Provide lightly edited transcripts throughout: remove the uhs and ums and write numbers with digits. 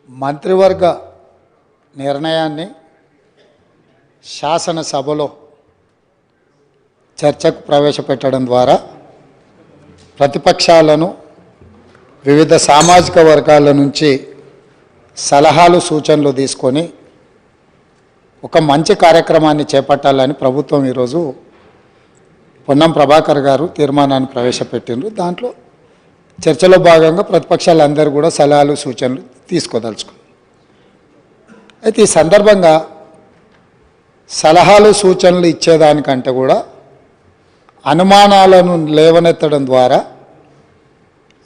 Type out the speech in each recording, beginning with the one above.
మంత్రివర్గ నిర్ణయాన్ని శాసనసభలో చర్చకు ప్రవేశపెట్టడం ద్వారా ప్రతిపక్షాలను వివిధ సామాజిక వర్గాల నుంచి సలహాలు సూచనలు తీసుకొని ఒక మంచి కార్యక్రమాన్ని చేపట్టాలని ప్రభుత్వం ఈరోజు పొన్నం ప్రభాకర్ గారు తీర్మానాన్ని ప్రవేశపెట్టిండ్రు. దాంట్లో చర్చలో భాగంగా ప్రతిపక్షాలందరూ కూడా సలహాలు సూచనలు తీసుకోదలుచుకున్నారు. అయితే ఈ సందర్భంగా సలహాలు సూచనలు ఇచ్చేదానికంటే కూడా అనుమానాలను లేవనెత్తడం ద్వారా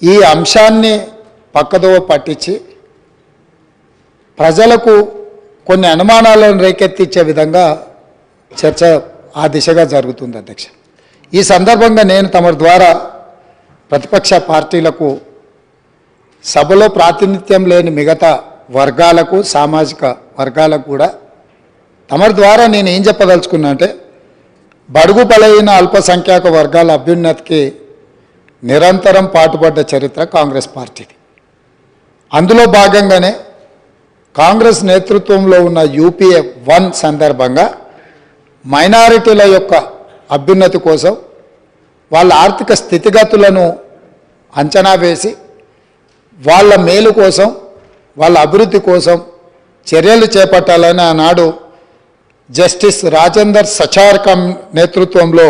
ఈ అంశాన్ని పక్కదోవ పట్టించి ప్రజలకు కొన్ని అనుమానాలను రేకెత్తించే విధంగా చర్చ ఆ దిశగా జరుగుతుంది అధ్యక్ష. ఈ సందర్భంగా నేను తమ ద్వారా ప్రతిపక్ష పార్టీలకు సభలో ప్రాతినిధ్యం లేని మిగతా వర్గాలకు సామాజిక వర్గాలకు కూడా తమ ద్వారా నేను ఏం చెప్పదలుచుకున్నా అంటే బడుగు బలైన అల్పసంఖ్యాక వర్గాల అభ్యున్నతికి నిరంతరం పాటుపడ్డ చరిత్ర కాంగ్రెస్ పార్టీది. అందులో భాగంగానే కాంగ్రెస్ నేతృత్వంలో ఉన్న యూపీఏ 1 సందర్భంగా మైనారిటీల యొక్క అభ్యున్నతి కోసం వాళ్ళ ఆర్థిక స్థితిగతులను అంచనా వేసి వాళ్ళ మేలు కోసం వాళ్ళ అభివృద్ధి కోసం చర్యలు చేపట్టాలని ఆనాడు జస్టిస్ రాజేందర్ సచార్కం నేతృత్వంలో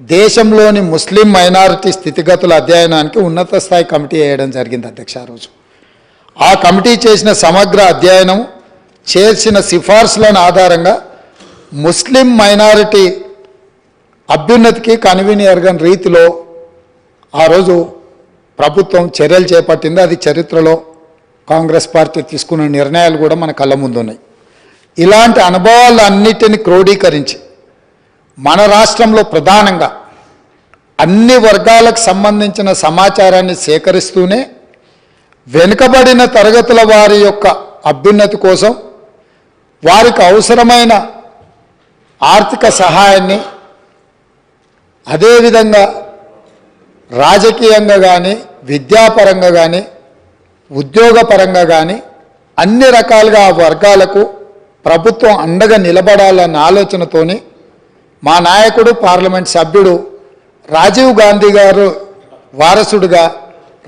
దేశంలోని ముస్లిం మైనారిటీ స్థితిగతుల అధ్యయనానికి ఉన్నత స్థాయి కమిటీ వేయడం జరిగింది అధ్యక్ష. ఆ రోజు ఆ కమిటీ చేసిన సమగ్ర అధ్యయనం చేసిన సిఫార్సులను ఆధారంగా ముస్లిం మైనారిటీ అభ్యున్నతికి కన్వీనియర్గా రీతిలో ఆ రోజు ప్రభుత్వం చర్యలు చేపట్టింది. అది చరిత్రలో కాంగ్రెస్ పార్టీ తీసుకున్న నిర్ణయాలు కూడా మన కళ్ళ ముందు ఉన్నాయి. ఇలాంటి అనుభవాలన్నిటిని క్రోడీకరించి మన రాష్ట్రంలో ప్రధానంగా అన్ని వర్గాలకు సంబంధించిన సమాచారాన్ని సేకరిస్తూనే వెనుకబడిన తరగతుల వారి యొక్క అభ్యున్నతి కోసం వారికి అవసరమైన ఆర్థిక సహాయాన్ని అదేవిధంగా రాజకీయంగా కానీ విద్యాపరంగా కానీ ఉద్యోగపరంగా కానీ అన్ని రకాలుగా ఆ వర్గాలకు ప్రభుత్వం అండగా నిలబడాలన్న ఆలోచనతోని మా నాయకుడు పార్లమెంట్ సభ్యుడు రాజీవ్ గాంధీ గారు వారసుడుగా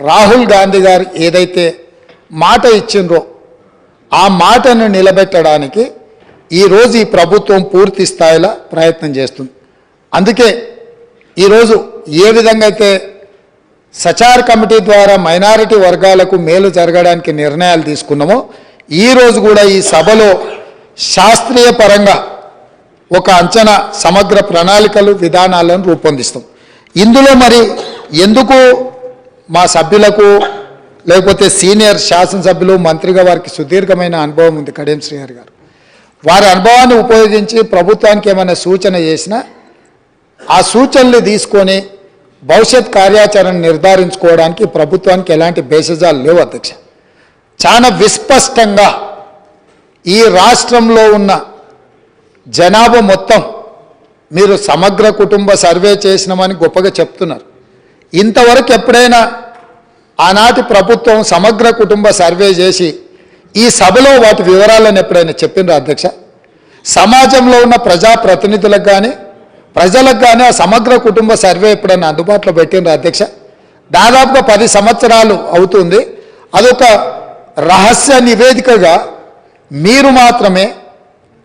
రాహుల్ గాంధీ గారు ఏదైతే మాట ఇచ్చిండ్రో ఆ మాటను నిలబెట్టడానికి ఈరోజు ఈ ప్రభుత్వం పూర్తి స్థాయిలో ప్రయత్నం చేస్తుంది. అందుకే ఈరోజు ఏ విధంగా అయితే సచార్ కమిటీ ద్వారా మైనారిటీ వర్గాలకు మేలు జరగడానికి నిర్ణయాలు తీసుకున్నామో ఈరోజు కూడా ఈ సభలో శాస్త్రీయ పరంగా ఒక అంచనా సమగ్ర ప్రణాళికలు విధానాలను రూపొందిస్తాం. ఇందులో మరి ఎందుకు మా సభ్యులకు లేకపోతే సీనియర్ శాసనసభ్యులు మంత్రిగా వారికి సుదీర్ఘమైన అనుభవం ఉంది కడియం శ్రీహరి గారు, వారి అనుభవాన్ని ఉపయోగించి ప్రభుత్వానికి ఏమైనా సూచన చేసినా ఆ సూచనలు తీసుకొని భవిష్యత్ కార్యాచరణ నిర్ధారించుకోవడానికి ప్రభుత్వానికి ఎలాంటి భేషజాలు లేవు అధ్యక్ష. చాలా విస్పష్టంగా ఈ రాష్ట్రంలో ఉన్న జనాభా మొత్తం మీరు సమగ్ర కుటుంబ సర్వే చేసినామని గొప్పగా చెప్తున్నారు. ఇంతవరకు ఎప్పుడైనా ఆనాటి ప్రభుత్వం సమగ్ర కుటుంబ సర్వే చేసి ఈ సభలో వాటి వివరాలను ఎప్పుడైనా చెప్పిండ్రా అధ్యక్ష? సమాజంలో ఉన్న ప్రజాప్రతినిధులకు కానీ ప్రజలకు కానీ ఆ సమగ్ర కుటుంబ సర్వే ఎప్పుడైనా అందుబాటులో పెట్టిండ్రా అధ్యక్ష? దాదాపుగా 10 సంవత్సరాలు అవుతుంది. అదొక రహస్య నివేదికగా మీరు మాత్రమే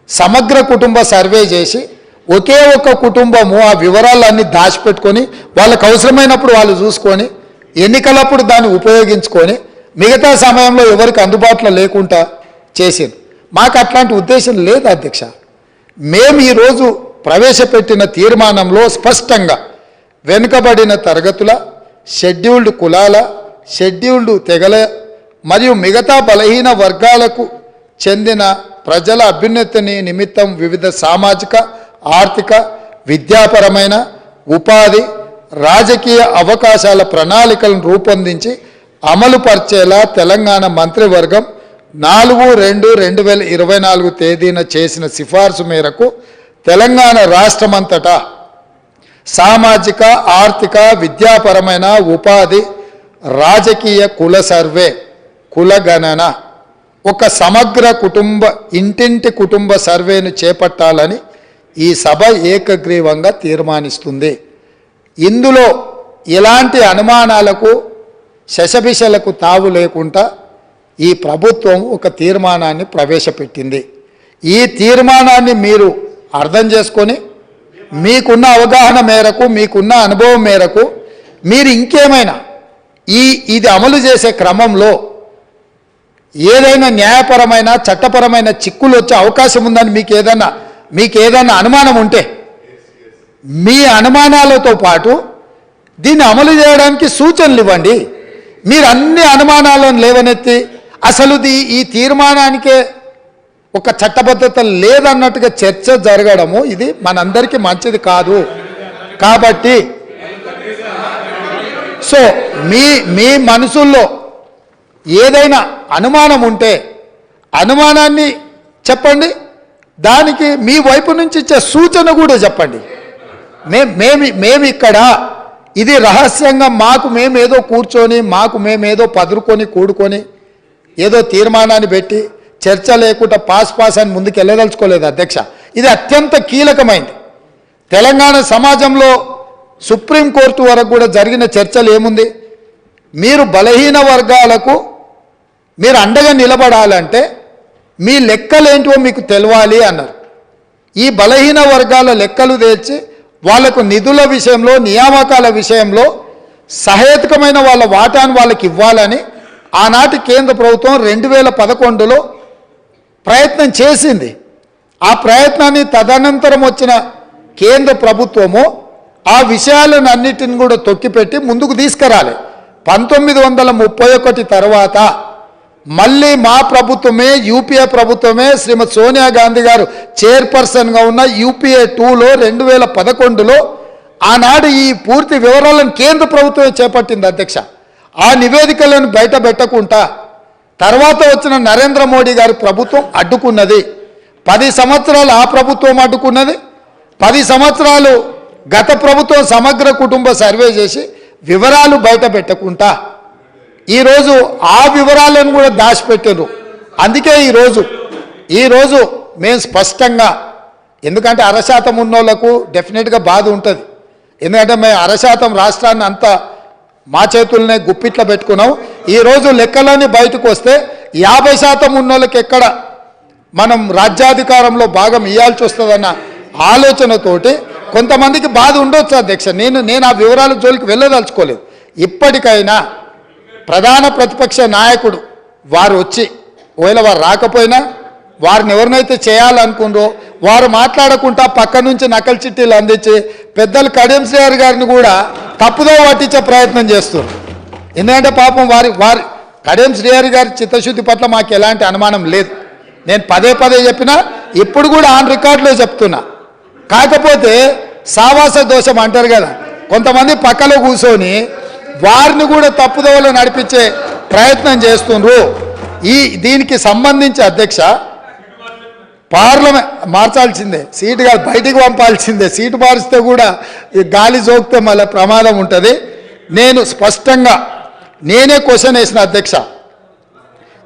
సమగ్ర కుటుంబ సర్వే చేసి ఒకే ఒక కుటుంబము ఆ వివరాలన్నీ దాచిపెట్టుకొని వాళ్ళకు అవసరమైనప్పుడు వాళ్ళు చూసుకొని ఎన్నికలప్పుడు దాన్ని ఉపయోగించుకొని మిగతా సమయంలో ఎవరికి అందుబాటులో లేకుండా చేసింది. మాకు అట్లాంటి ఉద్దేశం లేదు అధ్యక్ష. మేము ఈరోజు ప్రవేశపెట్టిన తీర్మానంలో స్పష్టంగా వెనుకబడిన తరగతుల, షెడ్యూల్డ్ కులాల, షెడ్యూల్డ్ తెగల మరియు మిగతా బలహీన వర్గాలకు చెందిన ప్రజల అభ్యున్నతిని నిమిత్తం వివిధ సామాజిక, ఆర్థిక, విద్యాపరమైన, ఉపాధి, రాజకీయ అవకాశాల ప్రణాళికలను రూపొందించి అమలు పరిచేలా తెలంగాణ మంత్రివర్గం 4/2/2024 తేదీన చేసిన సిఫార్సు మేరకు తెలంగాణ రాష్ట్రమంతటా సామాజిక, ఆర్థిక, విద్యాపరమైన, ఉపాధి, రాజకీయ కుల సర్వే కులగణన, ఒక సమగ్ర ఇంటింటి కుటుంబ సర్వేను చేపట్టాలని ఈ సభ ఏకగ్రీవంగా తీర్మానిస్తుంది. ఇందులో ఎలాంటి అనుమానాలకు శశభిషలకు తావు లేకుండా ఈ ప్రభుత్వం ఒక తీర్మానాన్ని ప్రవేశపెట్టింది. ఈ తీర్మానాన్ని మీరు అర్థం చేసుకొని మీకున్న అవగాహన మేరకు, మీకున్న అనుభవం మేరకు మీరు ఇంకేమైనా ఇది అమలు చేసే క్రమంలో ఏదైనా న్యాయపరమైన చట్టపరమైన చిక్కులు వచ్చే అవకాశం ఉందని మీకు ఏదైనా అనుమానం ఉంటే మీ అనుమానాలతో పాటు దీన్ని అమలు చేయడానికి సూచనలు ఇవ్వండి. మీరు అన్ని అనుమానాలను లేవనెత్తి అసలు ఈ తీర్మానానికే ఒక చట్టబద్ధత లేదన్నట్టుగా చర్చ జరగడము ఇది మనందరికీ మంచిది కాదు. కాబట్టి సో మీ మనసుల్లో ఏదైనా అనుమానం ఉంటే అనుమానాన్ని చెప్పండి, దానికి మీ వైపు నుంచి ఇచ్చే సూచన కూడా చెప్పండి. మేము ఇక్కడ ఇది రహస్యంగా మేమేదో కూర్చొని మేమేదో పదురుకొని కూడుకొని ఏదో తీర్మానాన్ని పెట్టి చర్చ లేకుండా పాస్ అని ముందుకు వెళ్ళదలుచుకోలేదు అధ్యక్ష. ఇది అత్యంత కీలకమైంది. తెలంగాణ సమాజంలో సుప్రీంకోర్టు వరకు కూడా జరిగిన చర్చలు ఏముంది, మీరు బలహీన వర్గాలకు మీరు అండగా నిలబడాలంటే మీ లెక్కలేంటివో మీకు తెలవాలి అన్నారు. ఈ బలహీన వర్గాల లెక్కలు తెచ్చి వాళ్లకు నిధుల విషయంలో, నియామకాల విషయంలో సహేతుకమైన వాళ్ళ వాటాను వాళ్ళకి ఇవ్వాలని ఆనాటి కేంద్ర ప్రభుత్వం 2011లో ప్రయత్నం చేసింది. ఆ ప్రయత్నాన్ని తదనంతరం వచ్చిన కేంద్ర ప్రభుత్వము ఆ విషయాలను అన్నిటిని కూడా తొక్కిపెట్టి ముందుకు తీసుకురాలి. 1931 తర్వాత మళ్ళీ మా ప్రభుత్వమే, యూపీఏ ప్రభుత్వమే, శ్రీమతి సోనియా గాంధీ గారు చైర్పర్సన్గా ఉన్న యూపీఏ 2లో 2011లో ఆనాడు ఈ పూర్తి వివరాలను కేంద్ర ప్రభుత్వమే చేపట్టింది అధ్యక్ష. ఆ నివేదికలను బయట పెట్టకుండా తర్వాత వచ్చిన నరేంద్ర మోడీ గారి ప్రభుత్వం అడ్డుకున్నది. 10 సంవత్సరాలు ఆ ప్రభుత్వం అడ్డుకున్నది. 10 సంవత్సరాలు గత ప్రభుత్వం సమగ్ర కుటుంబ సర్వే చేసి వివరాలు బయట పెట్టకుండా ఈరోజు ఆ వివరాలను కూడా దాచిపెట్టారు. అందుకే ఈరోజు మేము స్పష్టంగా, ఎందుకంటే 1% ఉన్నోళ్లకు డెఫినెట్గా బాధ ఉంటుంది. ఎందుకంటే మేము 1% రాష్ట్రాన్ని అంతా మా చేతుల్నే గుప్పిట్లో పెట్టుకున్నాం. ఈరోజు లెక్కలన్నీ బయటకు వస్తే 50% ఉన్నోళ్ళకి ఎక్కడ మనం రాజ్యాధికారంలో భాగం ఇవ్వాల్సి వస్తుందన్న ఆలోచనతోటి కొంతమందికి బాధ ఉండొచ్చు అధ్యక్ష. నేను ఆ వివరాల జోలికి వెళ్ళదలుచుకోలేదు. ఇప్పటికైనా ప్రధాన ప్రతిపక్ష నాయకుడు వారు వచ్చి, ఒకవేళ వారు రాకపోయినా వారిని ఎవరినైతే చేయాలనుకుందో వారు మాట్లాడకుండా పక్క నుంచి నకలు చిట్టీలు అందించి పెద్దలు కడియం శ్రీహరి గారిని కూడా తప్పుదో పట్టించే ప్రయత్నం చేస్తారు. ఎందుకంటే పాపం వారి కడియం శ్రీహరి గారి చిత్తశుద్ధి పట్ల మాకు ఎలాంటి అనుమానం లేదు. నేను పదే చెప్పినా, ఇప్పుడు కూడా ఆన్ రికార్డులో చెప్తున్నా. కాకపోతే సావాస దోషం అంటారు కదా, కొంతమంది పక్కలో కూర్చొని వారిని కూడా తప్పుదోవలో నడిపించే ప్రయత్నం చేస్తుండ్రు. దీనికి సంబంధించి అధ్యక్ష పార్లమెంట్ మార్చాల్సిందే, సీటు కాదు బయటికి పంపాల్సిందే. సీటు మారిస్తే కూడా గాలి జోకితే మళ్ళీ ప్రమాదం ఉంటుంది. నేను స్పష్టంగా నేనే క్వశ్చన్ వేసిన అధ్యక్ష.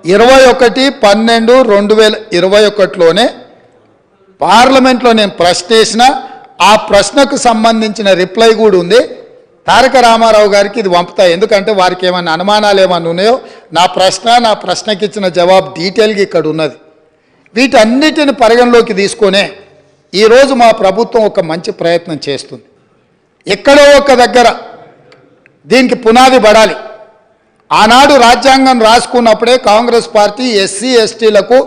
21/12/2021లోనే పార్లమెంట్లో నేను ప్రశ్న వేసిన, ఆ ప్రశ్నకు సంబంధించిన రిప్లై కూడా ఉంది. తారక రామారావు గారికి ఇది పంపుతా, ఎందుకంటే వారికి ఏమైనా అనుమానాలు ఏమైనా ఉన్నాయో నా ప్రశ్నకి ఇచ్చిన జవాబు డీటెయిల్గా ఇక్కడ ఉన్నది. వీటన్నిటిని పరిగణలోకి తీసుకొనే ఈరోజు మా ప్రభుత్వం ఒక మంచి ప్రయత్నం చేస్తుంది. ఎక్కడో ఒక దగ్గర దీనికి పునాది పడాలి. ఆనాడు రాజ్యాంగం రాసుకున్నప్పుడే కాంగ్రెస్ పార్టీ ఎస్సీ ఎస్టీలకు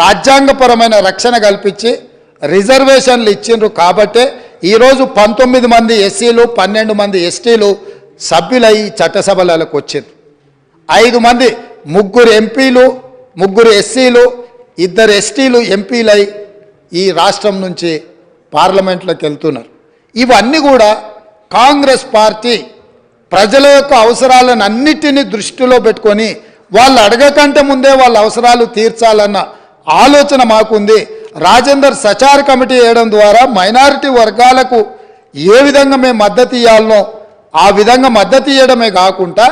రాజ్యాంగపరమైన రక్షణ కల్పించి రిజర్వేషన్లు ఇచ్చిండ్రు. కాబట్టే ఈరోజు 19 మంది ఎస్సీలు 12 మంది ఎస్టీలు సభ్యులై చట్టసభలకు వచ్చారు. 5 మంది, 3 ఎంపీలు, 3 ఎస్సీలు, 2 ఎస్టీలు ఎంపీలై ఈ రాష్ట్రం నుంచి పార్లమెంట్లోకి వెళ్తున్నారు. ఇవన్నీ కూడా కాంగ్రెస్ పార్టీ ప్రజల యొక్క అవసరాలను అన్నిటినీ దృష్టిలో పెట్టుకొని వాళ్ళు అడగకంటే ముందే వాళ్ళ అవసరాలు తీర్చాలన్న ఆలోచన మాకుంది. రాజేందర్ సచార్ కమిటీ వేయడం ద్వారా మైనారిటీ వర్గాలకు ఏ విధంగా మేము మద్దతు ఇవ్వాలనో ఆ విధంగా మద్దతు ఇవ్వడమే కాకుండా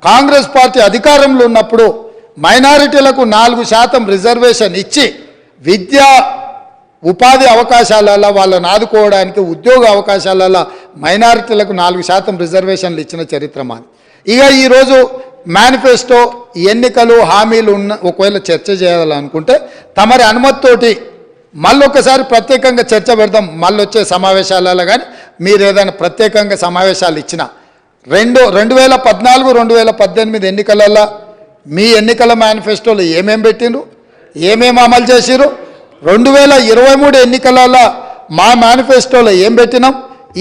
కాంగ్రెస్ పార్టీ అధికారంలో ఉన్నప్పుడు మైనారిటీలకు 4% రిజర్వేషన్ ఇచ్చి విద్యా ఉపాధి అవకాశాలలో వాళ్ళని ఆదుకోవడానికి ఉద్యోగ అవకాశాలలో మైనారిటీలకు 4% రిజర్వేషన్లు ఇచ్చిన చరిత్ర మాది. ఇక ఈరోజు మేనిఫెస్టో ఎన్నికలు హామీలు ఉన్న ఒకవేళ చర్చ చేయాలనుకుంటే తమరి అనుమతితోటి మళ్ళొకసారి ప్రత్యేకంగా చర్చ పెడదాం. మళ్ళీ వచ్చే సమావేశాలలో కానీ మీరు ఏదైనా ప్రత్యేకంగా సమావేశాలు ఇచ్చిన 2014, 2018 ఎన్నికలలో మీ ఎన్నికల మేనిఫెస్టోలో ఏమేం పెట్టిండ్రు, ఏమేమి అమలు చేసిరు, 2023 ఎన్నికలలో మా మేనిఫెస్టోలో ఏం పెట్టినాం,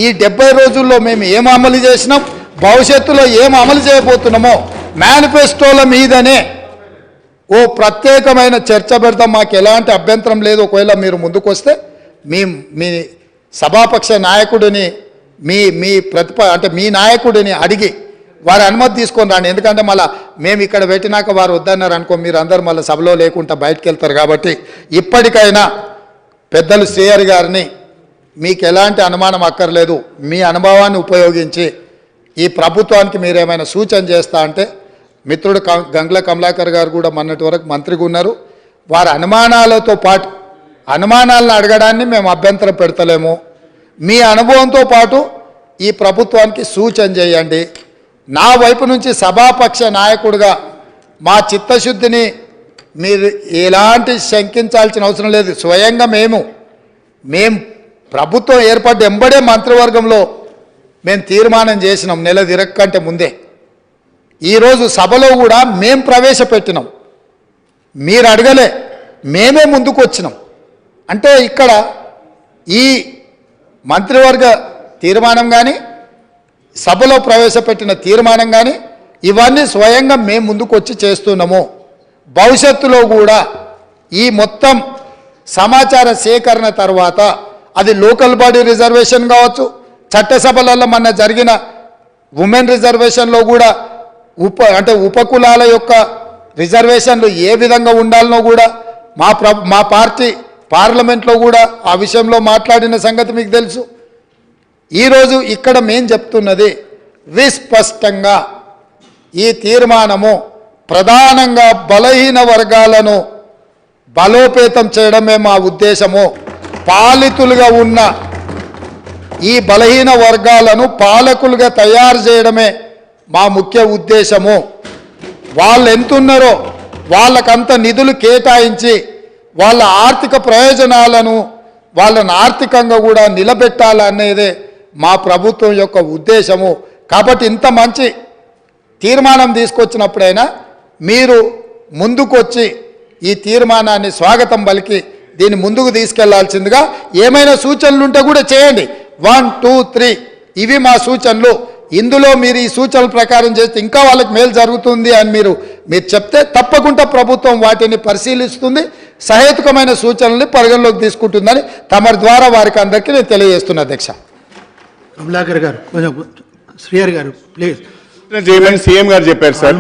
ఈ 70 రోజుల్లో మేము ఏం అమలు చేసినాం, భవిష్యత్తులో ఏం అమలు చేయబోతున్నామో మేనిఫెస్టోల మీదనే ఓ ప్రత్యేకమైన చర్చ పెడతాం. మాకు ఎలాంటి అభ్యంతరం లేదు. ఒకవేళ మీరు ముందుకు వస్తే మీ సభాపక్ష నాయకుడిని మీ నాయకుడిని అడిగి వారి అనుమతి తీసుకొని రాండి. ఎందుకంటే మళ్ళీ మేము ఇక్కడ పెట్టినాక వారు వద్దన్నారు అనుకో, మీరు అందరు మళ్ళీ సభలో లేకుండా బయటకు వెళ్తారు. కాబట్టి ఇప్పటికైనా పెద్దలు శ్రీహరి గారిని మీకు ఎలాంటి అనుమానం అక్కర్లేదు, మీ అనుభవాన్ని ఉపయోగించి ఈ ప్రభుత్వానికి మీరేమైనా సూచన చేస్తా అంటే మిత్రుడు గంగుల కమలాకర్ గారు కూడా మొన్నటి వరకు మంత్రిగా ఉన్నారు. వారి అనుమానాలతో పాటు అనుమానాలను అడగడాన్ని మేము అభ్యంతరం పెడతలేము. మీ అనుభవంతో పాటు ఈ ప్రభుత్వానికి సూచన చేయండి. నా వైపు నుంచి సభాపక్ష నాయకుడిగా మా చిత్తశుద్ధిని మీరు ఎలాంటి శంకించాల్సిన అవసరం లేదు. స్వయంగా మేము ప్రభుత్వం ఏర్పడ్డ ఎంబడే మంత్రివర్గంలో మేము తీర్మానం చేసినాం నెల తిరగకంటే ముందే. ఈరోజు సభలో కూడా మేము ప్రవేశపెట్టినాం, మీరు అడగలే, మేమే ముందుకు వచ్చినాం. అంటే ఇక్కడ ఈ మంత్రివర్గ తీర్మానం కానీ సభలో ప్రవేశపెట్టిన తీర్మానం కానీ ఇవన్నీ స్వయంగా మేము ముందుకు వచ్చి చేస్తున్నాము. భవిష్యత్తులో కూడా ఈ మొత్తం సమాచార సేకరణ తర్వాత అది లోకల్ బాడీ రిజర్వేషన్ కావచ్చు, చట్టసభలలో మన జరిగిన ఉమెన్ రిజర్వేషన్లో కూడా ఉపకులాల యొక్క రిజర్వేషన్లు ఏ విధంగా ఉండాలనో కూడా మా పార్టీ పార్లమెంట్లో కూడా ఆ విషయంలో మాట్లాడిన సంగతి మీకు తెలుసు. ఈరోజు ఇక్కడ మేము చెప్తున్నది విస్పష్టంగా ఈ తీర్మానము ప్రధానంగా బలహీన వర్గాలను బలోపేతం చేయడమే మా ఉద్దేశము. పాలితులుగా ఉన్న ఈ బలహీన వర్గాలను పాలకులుగా తయారు చేయడమే మా ముఖ్య ఉద్దేశము. వాళ్ళు ఎంతున్నారో వాళ్ళకంత నిధులు కేటాయించి వాళ్ళ ఆర్థిక ప్రయోజనాలను వాళ్ళని ఆర్థికంగా కూడా నిలబెట్టాలనేదే మా ప్రభుత్వం యొక్క ఉద్దేశము. కాబట్టి ఇంత మంచి తీర్మానం తీసుకొచ్చినప్పుడైనా మీరు ముందుకొచ్చి ఈ తీర్మానాన్ని స్వాగతం పలికి దీన్ని ముందుకు తీసుకెళ్లాల్సిందిగా ఏమైనా సూచనలు ఉంటే కూడా చేయండి. 1, 2, 3 ఇవి మా సూచనలు. ఇందులో మీరు ఈ సూచనల ప్రకారం చేస్తే ఇంకా వాళ్ళకి మేలు జరుగుతుంది అని మీరు చెప్తే తప్పకుండా ప్రభుత్వం వాటిని పరిశీలిస్తుంది, సహేతుకమైన సూచనల్ని పరిగణలోకి తీసుకుంటుందని తమరి ద్వారా వారికి అందరికీ నేను తెలియజేస్తున్నా. అధ్యక్ష కమలాకర్ గారు, కొంచెం శ్రీహరి గారు ప్లీజ్. సీఎం గారు చెప్పారు సార్.